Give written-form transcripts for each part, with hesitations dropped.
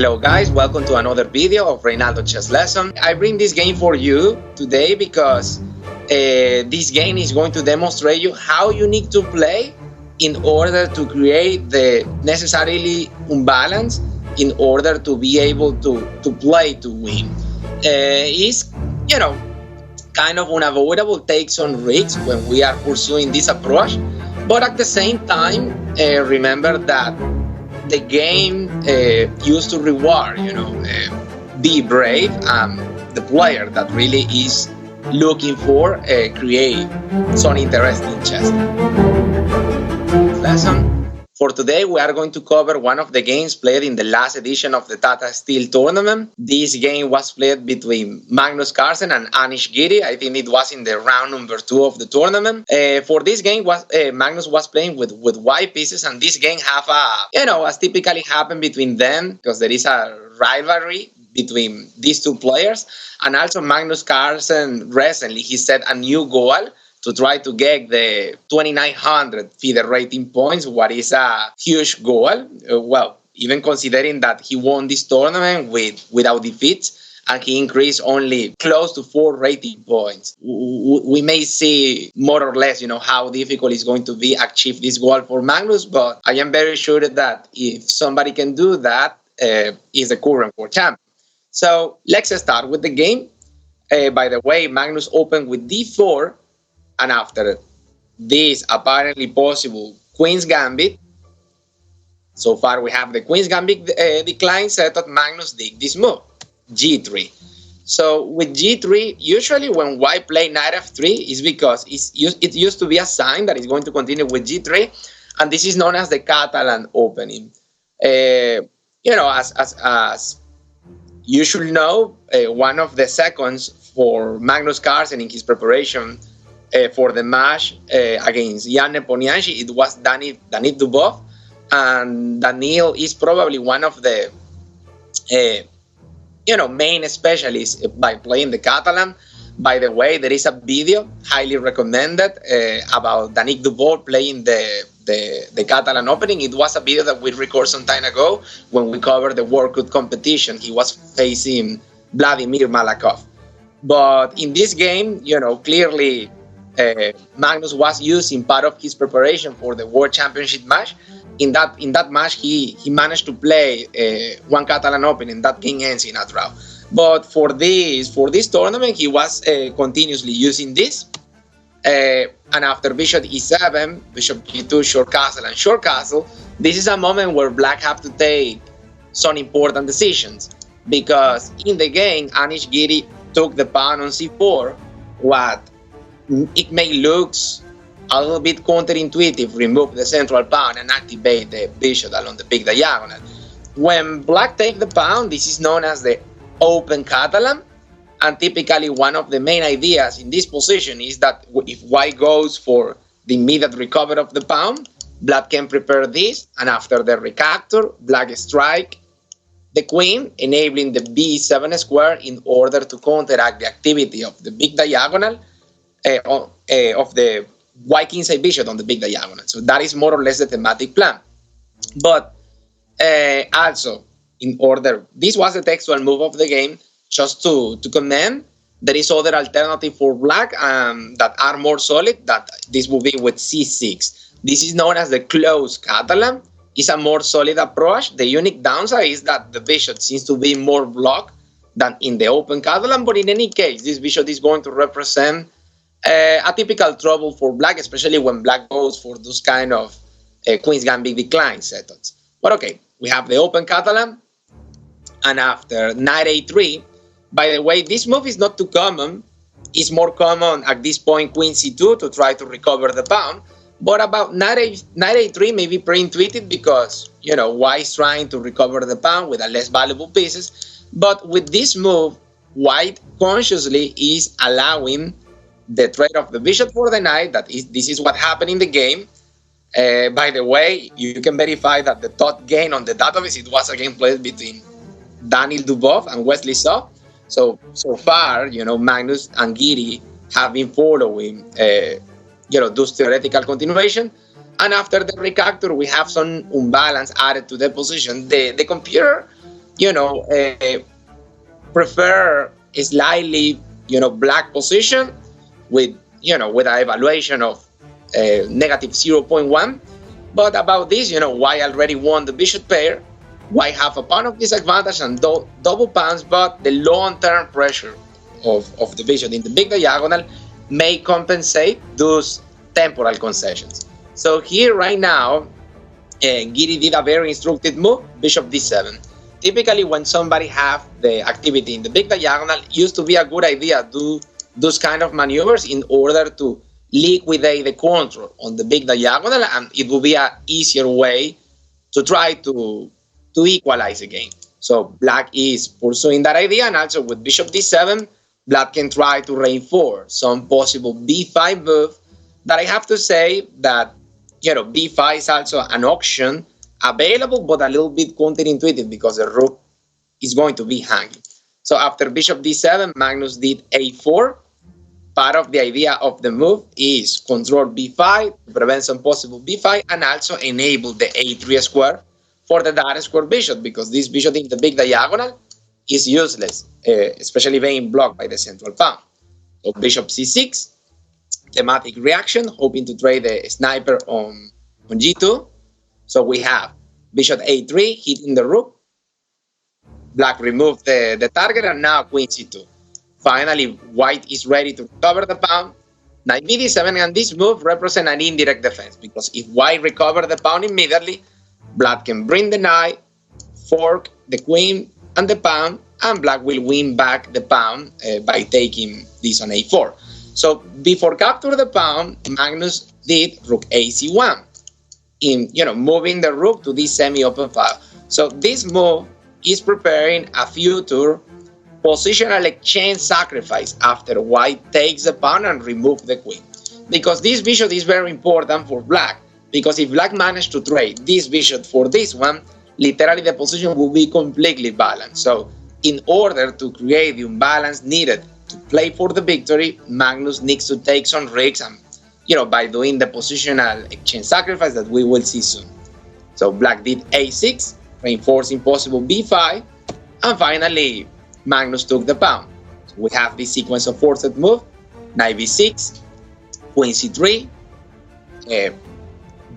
Hello guys, welcome to another video of Reinaldo Chess Lesson. I bring this game for you today because this game is going to demonstrate you how you need to play in order to create the necessarily unbalance in order to be able to play to win. It's, kind of unavoidable takes on risks when we are pursuing this approach, but at the same time, remember that the game used to reward, be brave, the player that really is looking for create some interesting chess. Lesson. For today, we are going to cover one of the games played in the last edition of the Tata Steel tournament. This game was played between Magnus Carlsen and Anish Giri. I think it was in the round number 2 of the tournament. For this game, Magnus was playing with white pieces, and this game have as typically happen between them, because there is a rivalry between these two players. And also Magnus Carlsen recently, he set a new goal to try to get the 2,900 FIDE rating points, what is a huge goal. Well, even considering that he won this tournament without defeats, and he increased only close to 4 rating points. We may see more or less, how difficult it's going to be to achieve this goal for Magnus, but I am very sure that if somebody can do that, is the current world champion. So let's start with the game. By the way, Magnus opened with d4, and after this apparently possible Queen's Gambit, so far we have the Queen's Gambit decline set up. Magnus did this move, g3. So with g3, usually when white play knight f3 is because it used to be a sign that it's going to continue with g3, and this is known as the Catalan opening. As you should know, one of the seconds for Magnus Carlsen in his preparation for the match against Jan Nepomniachtchi, it was Daniil Dubov, and Daniil is probably one of the main specialists by playing the Catalan. By the way, there is a video highly recommended about Daniil Dubov playing the Catalan opening. It was a video that we recorded some time ago when we covered the World Cup competition. He was facing Vladimir Malakov. But in this game, clearly Magnus was using part of his preparation for the World Championship match. In that match, he managed to play one Catalan Open, and that game ends in a draw. But for this tournament, he was continuously using this. And after Bishop e7, Bishop g2, short castle, and short castle, this is a moment where Black have to take some important decisions, because in the game, Anish Giri took the pawn on c4. What it may look a little bit counterintuitive, remove the central pawn and activate the bishop along the big diagonal. When Black take the pawn, this is known as the Open Catalan, and typically one of the main ideas in this position is that if white goes for the immediate recovery of the pawn, Black can prepare this, and after the recapture, Black strike the queen, enabling the b7 square in order to counteract the activity of the big diagonal of the white kingside bishop on the big diagonal. So that is more or less the thematic plan. But also, in order, this was the textual move of the game. Just to comment, there is other alternative for Black that are more solid. That this will be with c6. This is known as the closed Catalan. It's a more solid approach. The unique downside is that the bishop seems to be more blocked than in the Open Catalan. But in any case, this bishop is going to represent a typical trouble for Black, especially when Black goes for those kind of Queen's Gambit decline setups. But okay, we have the Open Catalan, and after knight a3, by the way, this move is not too common. It's more common at this point Queen c2 to try to recover the pawn. But about knight a3 may be pretty intuitive because, white is trying to recover the pawn with a less valuable pieces. But with this move, white consciously is allowing the trade of the bishop for the knight. This is what happened in the game. By the way, you can verify that the top game on the database, it was a game played between Daniil Dubov and Wesley So. So far, Magnus and Giri have been following, those theoretical continuation. And after the recapture, we have some unbalance added to the position. The computer prefer a slightly, black position with, with an evaluation of negative 0.1. But about this, White already won the bishop pair. White have a pawn of disadvantage and double pawns, but the long-term pressure of the bishop in the big diagonal may compensate those temporal concessions. So here right now, Giri did a very instructive move, bishop d7. Typically, when somebody have the activity in the big diagonal, it used to be a good idea to do those kind of maneuvers in order to liquidate the control on the big diagonal, and it will be an easier way to try to equalize the game. So black is pursuing that idea, and also with bishop d7, black can try to reinforce some possible b5 move that I have to say that, b5 is also an option available, but a little bit counterintuitive because the rook is going to be hanging. So after bishop d7, Magnus did a4. Part of the idea of the move is control b5, prevent some possible b5, and also enable the a3 square for the dark square bishop, because this bishop in the big diagonal is useless, especially being blocked by the central pawn. So bishop c6, thematic reaction, hoping to trade the sniper on g2. So we have bishop a3 hitting the rook. Black removed the target, and now queen c2. Finally, white is ready to recover the pawn. Knight bd7, and this move represents an indirect defense, because if white recovers the pawn immediately, black can bring the knight, fork the queen and the pawn, and black will win back the pawn by taking this on a4. So before capture the pawn, Magnus did rook ac1, in moving the rook to this semi-open file. So this move is preparing a future positional exchange sacrifice after white takes the pawn and removes the queen. Because this bishop is very important for black, because if black managed to trade this bishop for this one, literally the position will be completely balanced. So in order to create the imbalance needed to play for the victory, Magnus needs to take some risks, and by doing the positional exchange sacrifice that we will see soon. So black did a6, reinforcing possible b5, and finally Magnus took the pawn. So we have this sequence of forced move: knight b6, queen c3,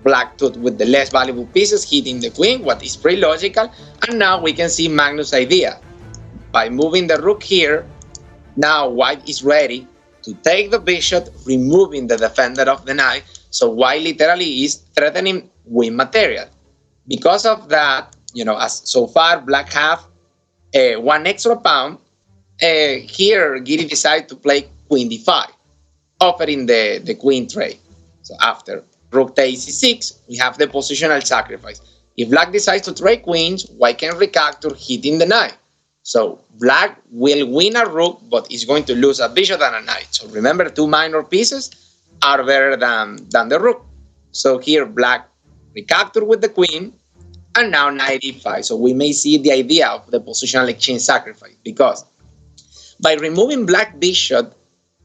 black took with the less valuable pieces, hitting the queen, what is pretty logical. And now we can see Magnus' idea. By moving the rook here, now white is ready to take the bishop, removing the defender of the knight. So white literally is threatening win material. Because of that, as so far black have one extra pawn, here Giri decided to play queen d5, offering the queen trade. So after rook takes c6, we have the positional sacrifice. If black decides to trade queens, white can recapture, hitting the knight. So black will win a rook, but is going to lose a bishop and a knight. So remember, two minor pieces are better than the rook. So here black recapture with the queen, and now knight e5. So we may see the idea of the positional exchange sacrifice, because by removing black bishop,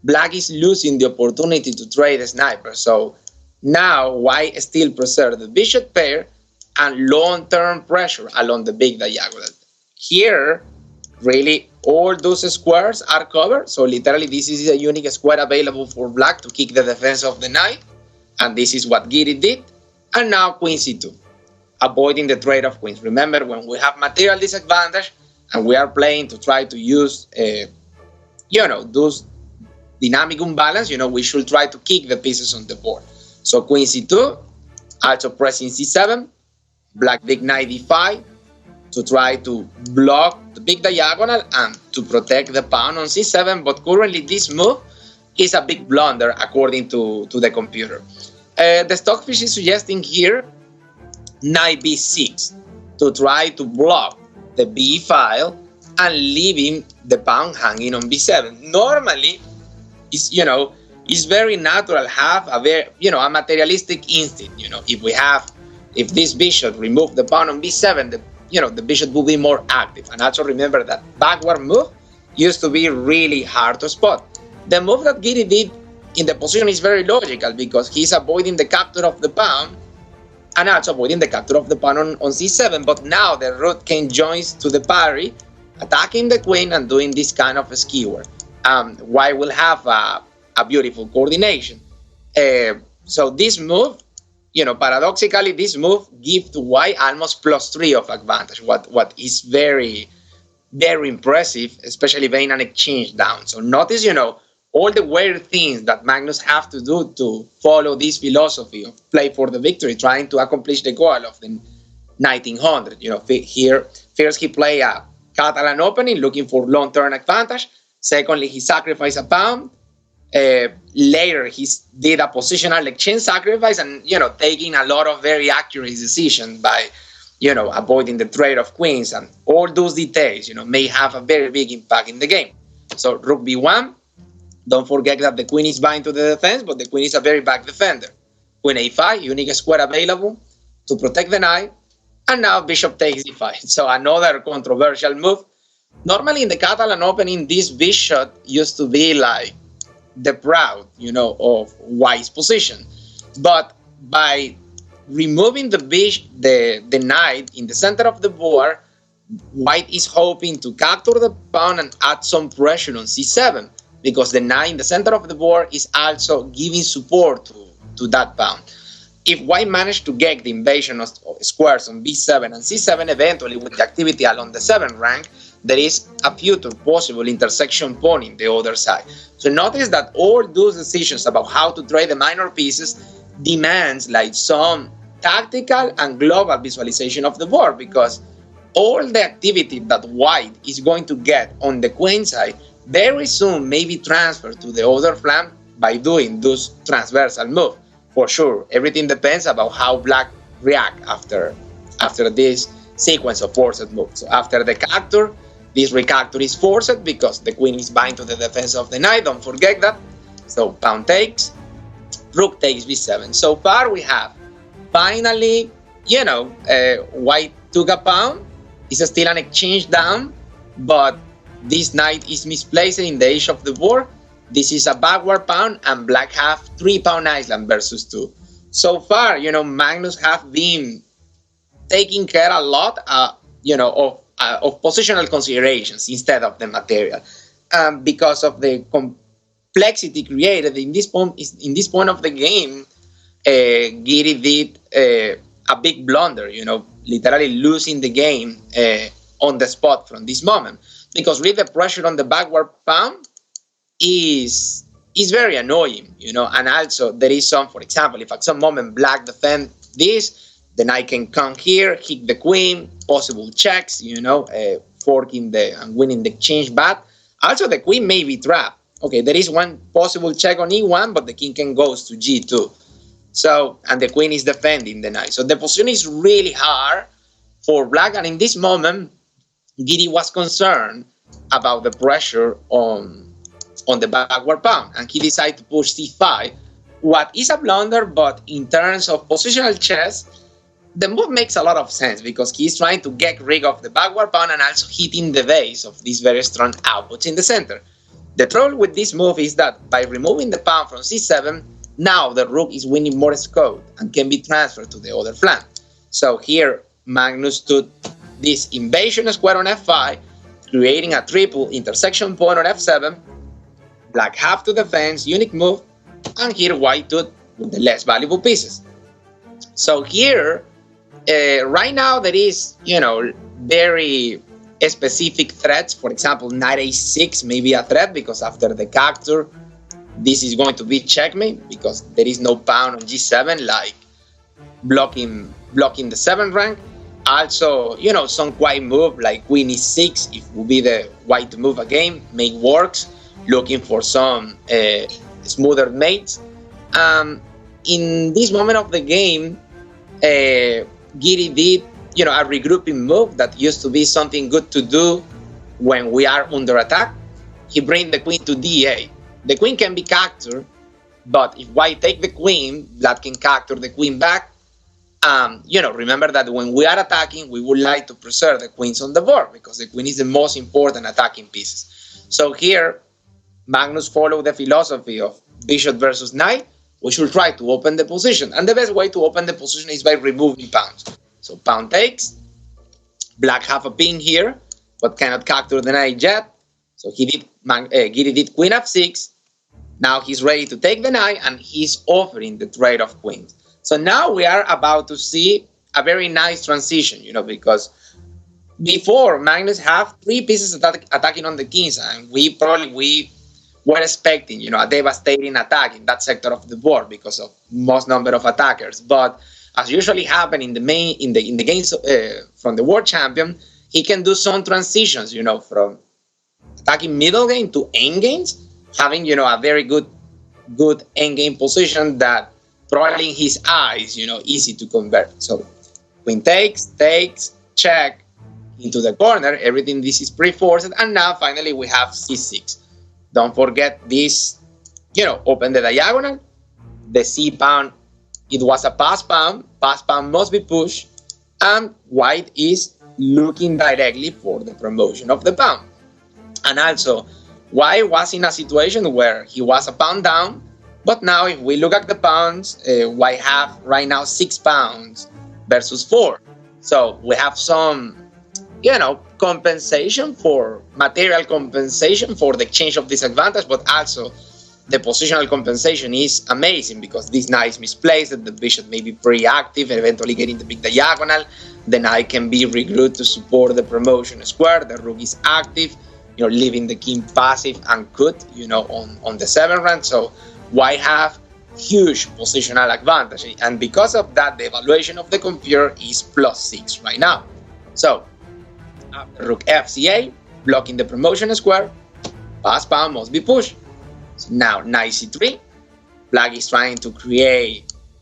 black is losing the opportunity to trade a sniper. So now white still preserves the bishop pair and long-term pressure along the big diagonal. Here, really, all those squares are covered. So literally, this is a unique square available for black to kick the defense of the knight. And this is what Giri did. And now queen c2. Avoiding the trade of queens. Remember, when we have material disadvantage and we are playing to try to use, those dynamic imbalance, we should try to kick the pieces on the board. So queen c2, also pressing c7, black did knight d5 to try to block the big diagonal and to protect the pawn on c7. But currently, this move is a big blunder according to the computer. The Stockfish is suggesting here knight b6 to try to block the b file and leaving the pawn hanging on b7. Normally, it's very natural have a very a materialistic instinct. If this bishop remove the pawn on b7, the bishop will be more active. And also remember that backward move used to be really hard to spot. The move that Giri did in the position is very logical, because he's avoiding the capture of the pawn and also avoiding the capture of the pawn on c7. But now the rook can join to the parry, attacking the queen and doing this kind of skewer. White will have a beautiful coordination. So this move, paradoxically, this move gives to White almost +3 of advantage, what is very, very impressive, especially being an exchange down. So notice, all the weird things that Magnus have to do to follow this philosophy of play for the victory, trying to accomplish the goal of the 1900. Here, first he played a Catalan opening, looking for long-term advantage. Secondly, he sacrificed a pawn. Later, he did a positional exchange sacrifice and, taking a lot of very accurate decisions by, avoiding the trade of queens, and all those details, may have a very big impact in the game. So rook b1, don't forget that the queen is bind to the defense, but the queen is a very back defender. Queen a5, unique square available to protect the knight, and now bishop takes d5. So another controversial move. Normally in the Catalan opening, this bishop used to be like the proud, of White's position. But by removing the knight in the center of the board, White is hoping to capture the pawn and add some pressure on c7, because the knight in the center of the board is also giving support to that pawn. If White managed to get the invasion of squares on b7 and c7, eventually with the activity along the 7th rank, there is a future possible intersection pawn in the other side. So notice that all those decisions about how to trade the minor pieces demands like some tactical and global visualization of the board, because all the activity that White is going to get on the queen side very soon may be transferred to the other flank by doing those transversal moves. For sure, everything depends about how Black react after this sequence of forced moves. So after the capture, this recapture is forced because the queen is bind to the defense of the knight. Don't forget that. So pawn takes, rook takes b7. So far we have finally, White took a pawn. It's still an exchange down, but this knight is misplaced in the edge of the board. This is a backward pawn, and Black have 3 pawn island versus 2. So far, Magnus have been taking care a lot, of positional considerations instead of the material, because of the complexity created in this point of the game. Giri did a big blunder, literally losing the game on the spot from this moment, because really the pressure on the backward pawn is very annoying, and also there is some, for example, if at some moment Black defend this, the knight can come here, hit the queen, possible checks, forking and winning the exchange back. Also, the queen may be trapped. Okay, there is one possible check on e1, but the king can go to g2. So, and the queen is defending the knight. So the position is really hard for Black, and in this moment, Giri was concerned about the pressure on the backward pawn, and he decided to push c5, what is a blunder, but in terms of positional chess, the move makes a lot of sense, because he's trying to get rid of the backward pawn and also hitting the base of these very strong outputs in the center. The trouble with this move is that by removing the pawn from c7, now the rook is winning more scope and can be transferred to the other flank. So here Magnus took this invasion square on f5, creating a triple intersection pawn on f7. Black have to defense, unique move, and here White took with the less valuable pieces. So here, right now there is, very specific threats. For example, knight a6 may be a threat, because after the capture, this is going to be checkmate, because there is no pawn on g7, like blocking the 7th rank. Also, some quiet move like queen e6, if will be the White to move again, make works, looking for some smoother mates. In this moment of the game, Giri did, a regrouping move that used to be something good to do when we are under attack. He brings the queen to d8. The queen can be captured, but if White take the queen, Black can capture the queen back. Remember that when we are attacking, we would like to preserve the queens on the board, because the queen is the most important attacking pieces. So here, Magnus followed the philosophy of bishop versus knight, we should try to open the position. And the best way to open the position is by removing pawns. So pawn takes. Black have a pin here, but cannot capture the knight yet. So Giri did queen f6. Now he's ready to take the knight, and he's offering the trade of queens. So now we are about to see a very nice transition, because before Magnus have 3 pieces attacking on the kings, and we were expecting, a devastating attack in that sector of the board because of most number of attackers. But as usually happen in the games from the world champion, he can do some transitions, from attacking middle game to end games, having, a very good end game position that probably in his eyes, easy to convert. So queen takes, check into the corner. Everything this is pre-forced, and now finally we have c6. Don't forget this, open the diagonal, the c pawn. It was a pass pawn must be pushed, and white is looking directly for the promotion of the pawn. And also, white was in a situation where he was a pawn down, but now if we look at the pawns, white have right now 6 pawns versus 4. So we have some, compensation for material compensation for the exchange of disadvantage, but also the positional compensation is amazing because this knight is misplaced, the bishop may be pretty active, eventually getting the big diagonal, the knight can be regrouped to support the promotion square, the rook is active, leaving the king passive and cut, on the 7th rank. So white have huge positional advantage, and because of that, the evaluation of the computer is +6 right now. So after rook fca, blocking the promotion square, pass pawn must be pushed. So now knight c3, black is trying to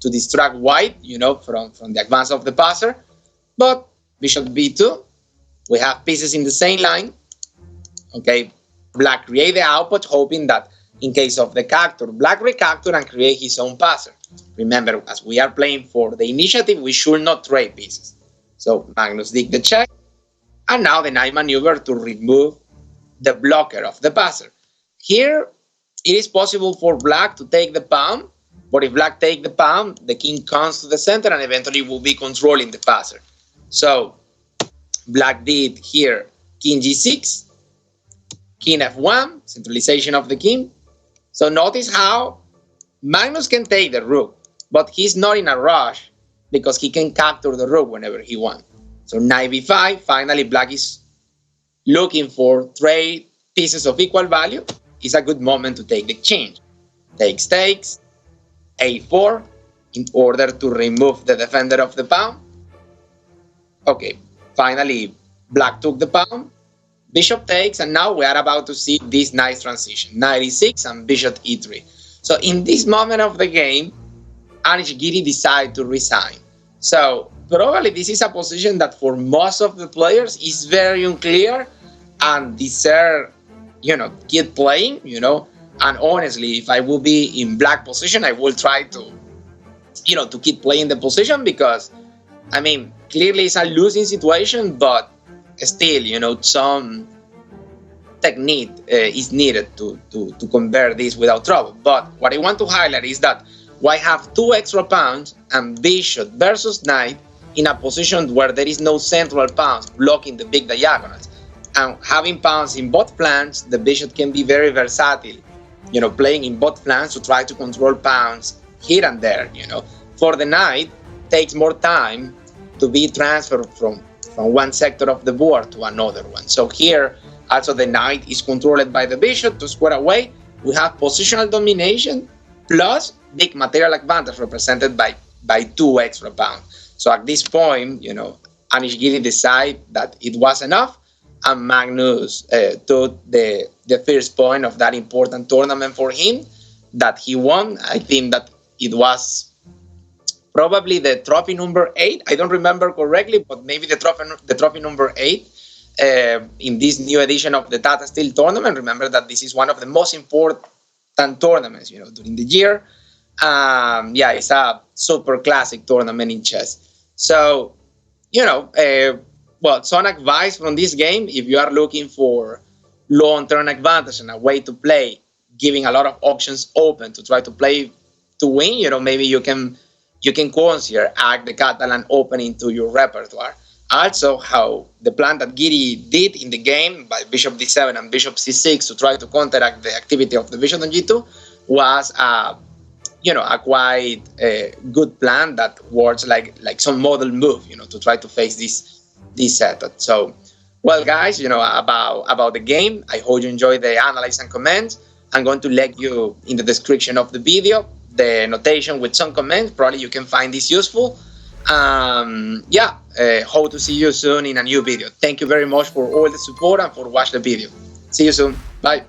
distract white, from the advance of the passer, but bishop b2, we have pieces in the same line. Okay, black create the output, hoping that in case of the capture, black recapture and create his own passer. Remember, as we are playing for the initiative, we should not trade pieces. So Magnus did the check, and now the knight maneuver to remove the blocker of the passer. Here, it is possible for black to take the pawn, but if black take the pawn, the king comes to the center and eventually will be controlling the passer. So black did here king g6, king f1, centralization of the king. So notice how Magnus can take the rook, but he's not in a rush because he can capture the rook whenever he wants. So knight b5, finally black is looking for 3 pieces of equal value. It's a good moment to take the exchange. Takes, a4, in order to remove the defender of the pawn. Okay, finally black took the pawn, bishop takes, and now we are about to see this nice transition, knight e6 and bishop e3. So in this moment of the game, Giri decided to resign. So probably this is a position that for most of the players is very unclear and deserve, keep playing, and honestly, if I will be in black position, I will try to, to keep playing the position because, clearly it's a losing situation, but still, some technique is needed to convert this without trouble. But what I want to highlight is that white have 2 extra pawns and bishop versus knight in a position where there is no central pawns blocking the big diagonals. And having pawns in both flanks, the bishop can be very versatile, playing in both flanks to try to control pawns here and there, For the knight, takes more time to be transferred from one sector of the board to another one. So here, also the knight is controlled by the bishop to square away. We have positional domination plus big material advantage represented by 2 extra pawns. So at this point, Giri decided that it was enough, and Magnus took the first point of that important tournament for him that he won. I think that it was probably the trophy number 8. I don't remember correctly, but maybe the trophy number 8 in this new edition of the Tata Steel tournament. Remember that this is one of the most important tournaments, during the year. It's a super classic tournament in chess. So, some advice from this game, if you are looking for long-term advantage and a way to play, giving a lot of options open to try to play to win, you know, maybe you can consider add the Catalan opening to your repertoire. Also, how the plan that Giri did in the game by bishop d7 and bishop c6 to try to counteract the activity of the bishop on g2 was you know, a quite good plan that works like some model move, you know, to try to face this setup. So, well, guys, you know, about the game, I hope you enjoyed the analysis and comments. I'm going to let you in the description of the video the notation with some comments. Probably you can find this useful. Yeah, hope to see you soon in a new video. Thank you very much for all the support and for watching the video. See you soon. Bye.